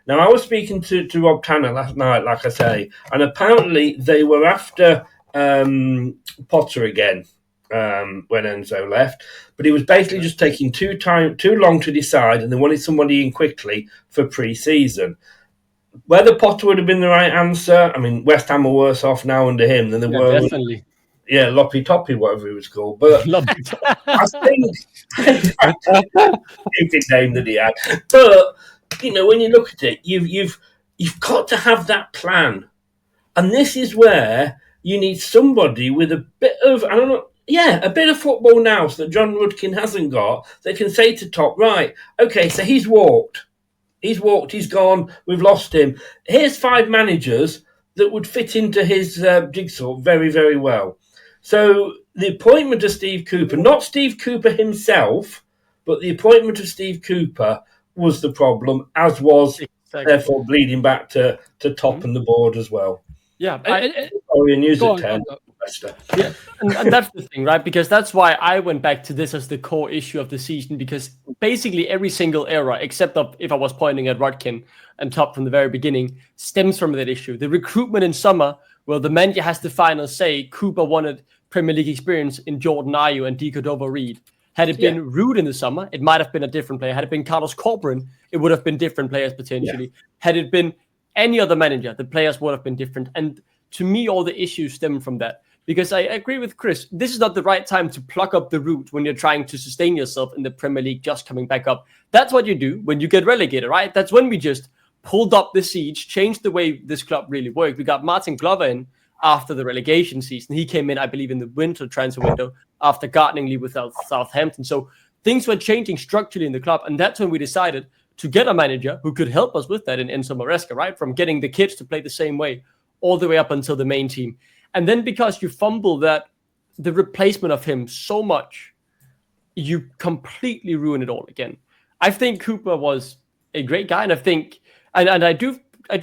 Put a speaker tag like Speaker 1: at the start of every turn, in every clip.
Speaker 1: Now, I was speaking to Rob Tanner last night, like I say, and apparently they were after Potter again when Enzo left, but he was basically just taking too long to decide, and they wanted somebody in quickly for pre-season. Whether Potter would have been the right answer, I mean, West Ham are worse off now under him than they were.
Speaker 2: Definitely.
Speaker 1: Yeah, Loppy Toppy, whatever he was called. But I think stupid name that he had. But when you look at it, you've got to have that plan, and this is where you need somebody with a bit of a bit of football nous that John Rudkin hasn't got. That can say to Top, right, okay, so he's walked, he's gone, we've lost him. Here's 5 managers that would fit into his jigsaw very, very well. So the appointment of Steve Cooper, not Steve Cooper himself, but the appointment of Steve Cooper was the problem, as was therefore bleeding back to Top and the board as well.
Speaker 2: Yeah,
Speaker 1: news at 10.
Speaker 2: Yeah, and that's the thing, right? Because that's why I went back to this as the core issue of the season, because basically every single era, except if I was pointing at Rudkin and Top from the very beginning, stems from that issue. The recruitment in summer, well, the manager has the final say. Cooper wanted Premier League experience in Jordan Ayew and Cordova-Reid. Had it been Ruud in the summer, it might have been a different player. Had it been Carlos Corberan, it would have been different players potentially. Yeah. Had it been any other manager, the players would have been different. And to me, all the issues stem from that. Because I agree with Chris, this is not the right time to pluck up the root when you're trying to sustain yourself in the Premier League just coming back up. That's what you do when you get relegated, right? That's when we just pulled up the siege, changed the way this club really worked. We got Martin Glover in after the relegation season. He came in, I believe, in the winter transfer window after gardening leave with Southampton. So things were changing structurally in the club. And that's when we decided to get a manager who could help us with that in Enzo Maresca, right? From getting the kids to play the same way all the way up until the main team. And then because you fumble the replacement of him so much, you completely ruin it all again. I think Cooper was a great guy, and I think, and I do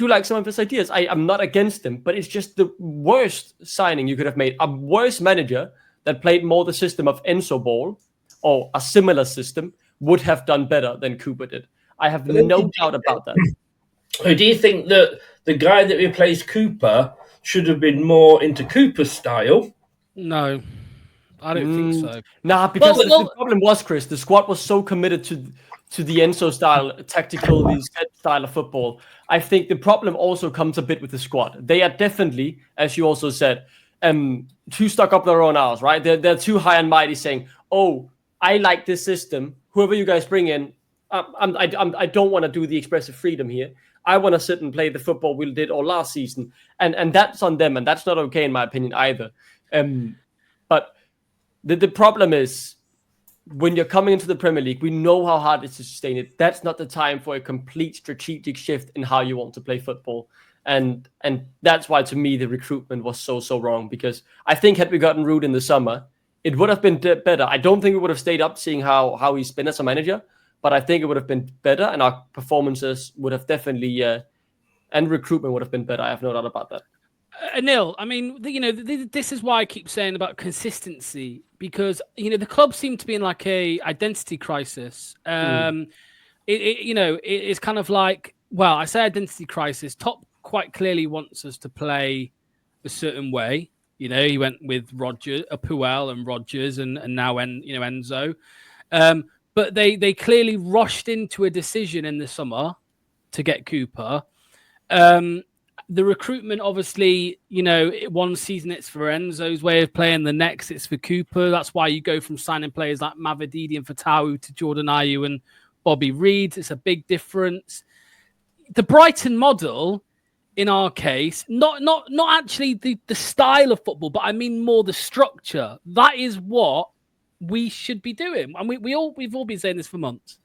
Speaker 2: like some of his ideas. I'm not against him, but it's just the worst signing you could have made. A worse manager that played more the system of Enzo ball or a similar system would have done better than Cooper did. I have no doubt about that.
Speaker 1: Do you think that the guy that replaced Cooper should have been more into Cooper's style?
Speaker 3: No, I don't think so.
Speaker 2: Nah, because the problem was, Chris, the squad was so committed to the Enzo style, tactical, the style of football. I think the problem also comes a bit with the squad. They are definitely, as you also said, too stuck up their own arse, right? They're too high and mighty saying, oh, I like this system. Whoever you guys bring in, I don't want to do the expressive freedom here. I want to sit and play the football we did all last season. And that's on them, and that's not okay in my opinion either. But the problem is, when you're coming into the Premier League, we know how hard it is to sustain it. That's not the time for a complete strategic shift in how you want to play football. And that's why, to me, the recruitment was so wrong. Because I think had we gotten Ruud in the summer, it would have been better. I don't think we would have stayed up seeing how he's been as a manager. But I think it would have been better, and our performances would have definitely, and recruitment would have been better. I have no doubt about that.
Speaker 3: Anil, I mean, this is why I keep saying about consistency, because the club seemed to be in like a identity crisis. It's kind of like, well, I say identity crisis. Top quite clearly wants us to play a certain way. He went with Puel and Rodgers, and now Enzo. But they clearly rushed into a decision in the summer to get Cooper. The recruitment, obviously, one season it's for Enzo's way of playing, the next it's for Cooper. That's why you go from signing players like Mavididi and Fatawu to Jordan Ayew and Bobby Reid. It's a big difference. The Brighton model, in our case, not actually the style of football, but I mean more the structure. That is what we should be doing, and we've all been saying this for months.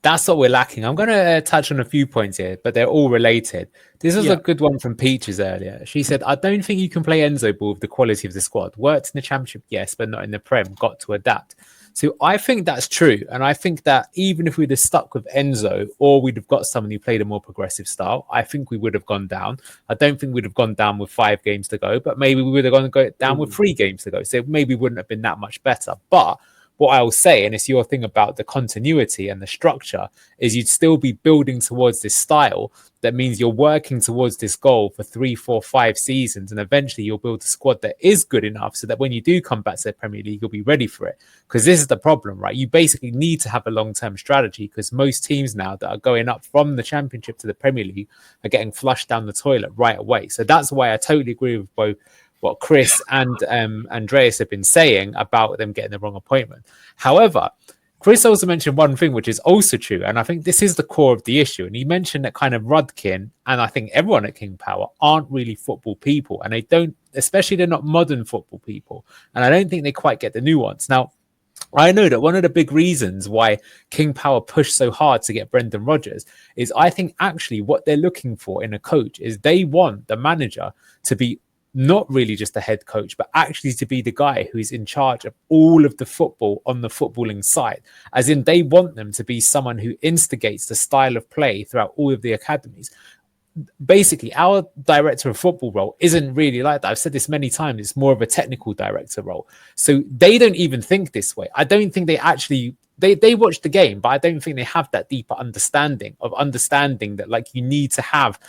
Speaker 4: That's what we're lacking. I'm going to touch on a few points here, but they're all related. This was a good one from Peaches earlier. She said, I don't think you can play Enzo ball with the quality of the squad. Worked in the Championship, yes, but not in the Prem. Got to adapt. So I think that's true. And I think that even if we'd have stuck with Enzo, or we'd have got someone who played a more progressive style, I think we would have gone down. I don't think we'd have gone down with 5 games to go, but maybe we would have gone down with 3 games to go. So maybe it wouldn't have been that much better. But what I'll say, and it's your thing about the continuity and the structure, is you'd still be building towards this style. That means you're working towards this goal for 3, 4, 5 seasons, and eventually you'll build a squad that is good enough so that when you do come back to the Premier League, you'll be ready for it. Because this is the problem, right? You basically need to have a long-term strategy, because most teams now that are going up from the Championship to the Premier League are getting flushed down the toilet right away. So that's why I totally agree with both what Chris and Andreas have been saying about them getting the wrong appointment. However, Chris also mentioned one thing which is also true, and I think this is the core of the issue. And he mentioned that kind of Rudkin and I think everyone at King Power aren't really football people, and they don't, especially they're not modern football people, and I don't think they quite get the nuance. Now, I know that one of the big reasons why King Power pushed so hard to get Brendan Rodgers is I think actually what they're looking for in a coach is they want the manager to be not really just a head coach, but actually to be the guy who is in charge of all of the football on the footballing side. As in, they want them to be someone who instigates the style of play throughout all of the academies. Basically, our director of football role isn't really like that. I've said this many times. It's more of a technical director role. So they don't even think this way. I don't think they actually... They watch the game, but I don't think they have that deeper understanding that like you need to have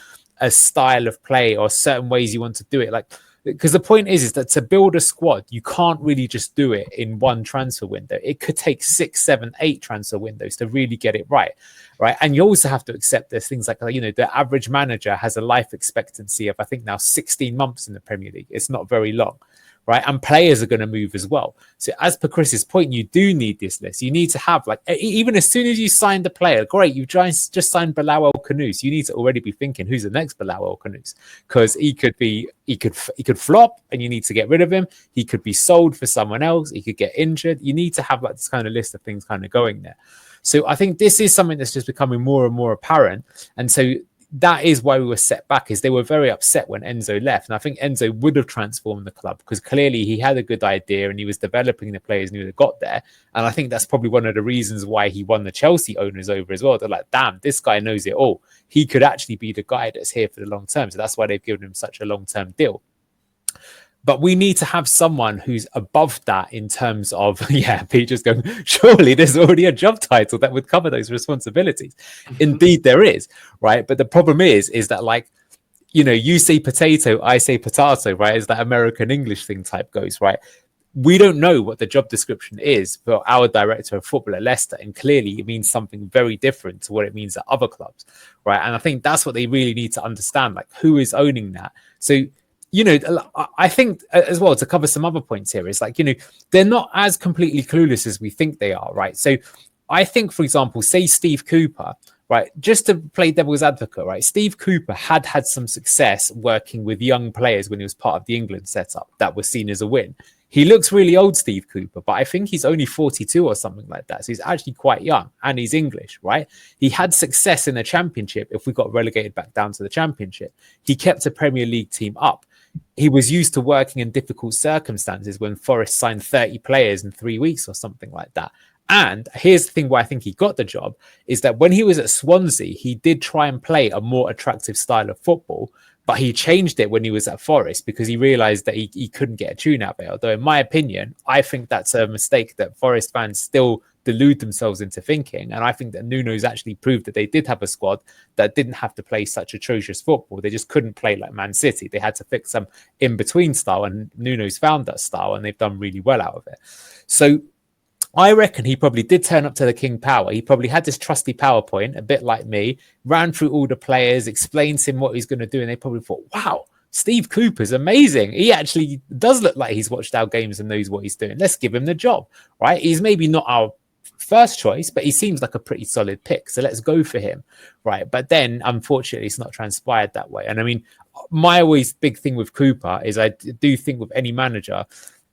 Speaker 4: a style of play or certain ways you want to do it. Like, because the point is that to build a squad, you can't really just do it in one transfer window. It could take 6, 7, 8 transfer windows to really get it right. And you also have to accept there's things like, you know, the average manager has a life expectancy of, I think now 16 months in the Premier League. It's not very long. Right. And players are going to move as well. So as per Chris's point, you do need this list. You need to have, like, even as soon as you sign the player, great, you've just signed Bilal El Khanous. You need to already be thinking, who's the next Bilal El Khanous? Because he could flop and you need to get rid of him. He could be sold for someone else. He could get injured. You need to have like this kind of list of things kind of going there. So I think this is something that's just becoming more and more apparent. And so that is why we were set back, is they were very upset when Enzo left. And I think Enzo would have transformed the club because clearly he had a good idea and he was developing the players and he would have got there. And I think that's probably one of the reasons why he won the Chelsea owners over as well. They're like, damn, this guy knows it all. He could actually be the guy that's here for the long term. So that's why they've given him such a long-term deal. But we need to have someone who's above that in terms of, Pete just going, surely there's already a job title that would cover those responsibilities. Indeed, there is, right? But the problem is that, like, you know, you say potato, I say potato, right? As that American English thing type goes, right? We don't know what the job description is for our director of football at Leicester. And clearly it means something very different to what it means at other clubs, right? And I think that's what they really need to understand, like, who is owning that? So, you know, I think as well, to cover some other points here, is like, you know, they're not as completely clueless as we think they are, right? So I think, for example, say Steve Cooper, right, just to play devil's advocate, right, Steve Cooper had some success working with young players when he was part of the England setup that was seen as a win. He looks really old, Steve Cooper, but I think he's only 42 or something like that. So he's actually quite young and he's English, right? He had success in the Championship if we got relegated back down to the Championship. He kept a Premier League team up. He was used to working in difficult circumstances when Forest signed 30 players in 3 weeks or something like that. And here's the thing where I think he got the job, is that when he was at Swansea, he did try and play a more attractive style of football, but he changed it when he was at Forest because he realized that he couldn't get a tune out of it. Although in my opinion, I think that's a mistake that Forest fans still delude themselves into thinking. And I think that Nuno's actually proved that they did have a squad that didn't have to play such atrocious football. They just couldn't play like Man City. They had to fix some in-between style, and Nuno's found that style and they've done really well out of it. So I reckon he probably did turn up to the King Power. He probably had this trusty PowerPoint, a bit like me, ran through all the players, explained to him what he's going to do. And they probably thought, wow, Steve Cooper's amazing. He actually does look like he's watched our games and knows what he's doing. Let's give him the job, right? He's maybe not our first choice, but he seems like a pretty solid pick. So let's go for him, right? But then, unfortunately, it's not transpired that way. And I mean, my always big thing with Cooper is I do think with any manager,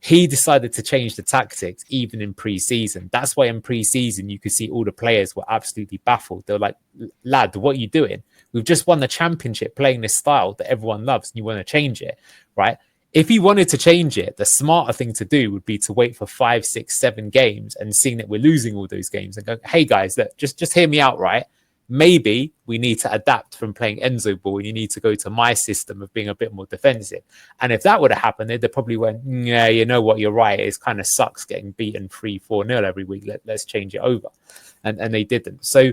Speaker 4: he decided to change the tactics even in pre-season. That's why in pre-season, you could see all the players were absolutely baffled. They were like, lad, what are you doing? We've just won the Championship playing this style that everyone loves and you want to change it, right? If he wanted to change it, the smarter thing to do would be to wait for 5, 6, 7 games and seeing that we're losing all those games and go, hey guys, look, just hear me out, right? maybe we need to adapt from playing Enzo ball and you need to go to my system of being a bit more defensive. And if that would have happened, they'd probably went, yeah, you know what, you're right. It kind of sucks getting beaten 3-4-0 every week. Let's change it over. And they didn't. So,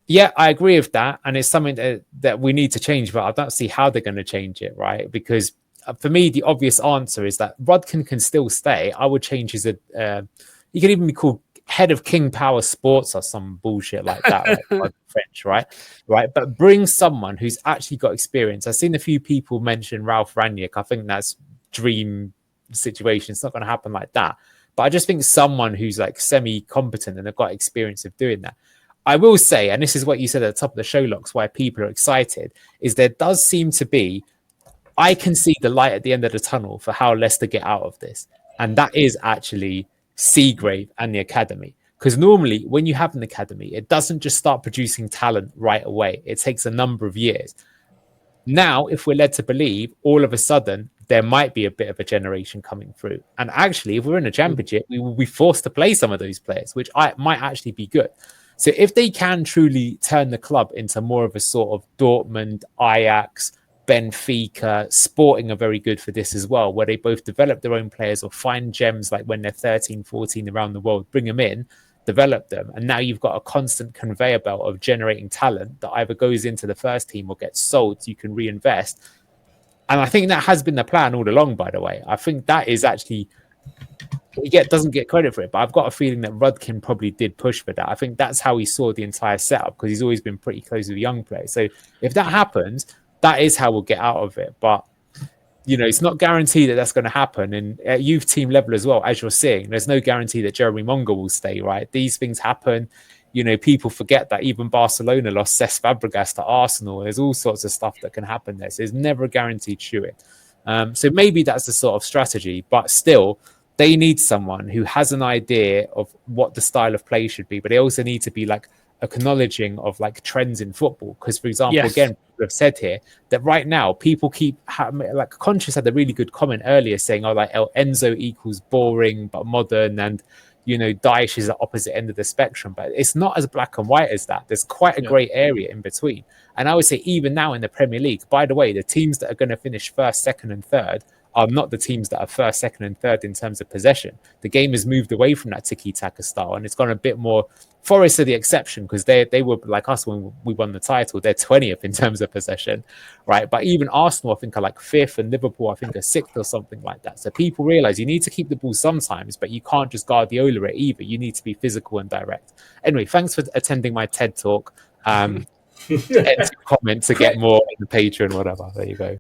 Speaker 4: yeah, I agree with that. And it's something that we need to change, but I don't see how they're going to change it, right? Because for me, the obvious answer is that Rudkin can still stay. I would change his, he could even be called head of King Power Sports or some bullshit like that, like French, right? But bring someone who's actually got experience. I've seen a few people mention Ralph Rangnick. I think that's dream situation. It's not going to happen like that. But I just think someone who's like semi-competent and have got experience of doing that. I will say, and this is what you said at the top of the show, Locks, why people are excited, is there does seem to be, I can see the light at the end of the tunnel for how Leicester get out of this. And that is actually Seagrave and the academy. Because normally when you have an academy, it doesn't just start producing talent right away. It takes a number of years. Now, if we're led to believe, all of a sudden, there might be a bit of a generation coming through. And actually, if we're in a championship, we will be forced to play some of those players, which might actually be good. So if they can truly turn the club into more of a sort of Dortmund, Ajax, Benfica, Sporting are very good for this as well, where they both develop their own players or find gems like when they're 13, 14 around the world, bring them in, develop them. And now you've got a constant conveyor belt of generating talent that either goes into the first team or gets sold so you can reinvest. And I think that has been the plan all along, by the way. I think that is actually... He doesn't get credit for it, but I've got a feeling that Rudkin probably did push for that. I think that's how he saw the entire setup because he's always been pretty close with young players. So if that happens, that is how we'll get out of it. But, you know, it's not guaranteed that that's going to happen. And at youth team level as well, as you're seeing, there's no guarantee that Jeremy Mongo will stay, right? These things happen. You know, people forget that even Barcelona lost Cesc Fabregas to Arsenal. There's all sorts of stuff that can happen there. So there's never a guaranteed shooting. So maybe that's the sort of strategy, but still, they need someone who has an idea of what the style of play should be, but they also need to be like acknowledging of like trends in football. Because, for example, again, people have said here that right now people keep like Conscious had a really good comment earlier saying, oh, like Enzo equals boring but modern, and you know, Daesh is the opposite end of the spectrum. But it's not as black and white as that. There's quite a great area in between. And I would say even now in the Premier League, by the way, the teams that are going to finish first, second, and third are not the teams that are first, second, and third in terms of possession. The game has moved away from that tiki-taka style, and it's gone a bit more. Forest are the exception because they were like us when we won the title. They're 20th in terms of possession, right? But even Arsenal, I think, are like 5th, and Liverpool, I think, are 6th or something like that. So people realize you need to keep the ball sometimes, but you can't just Guardiola it either. You need to be physical and direct. Anyway, thanks for attending my TED talk. Comment to get more in the Patreon, whatever. There you go.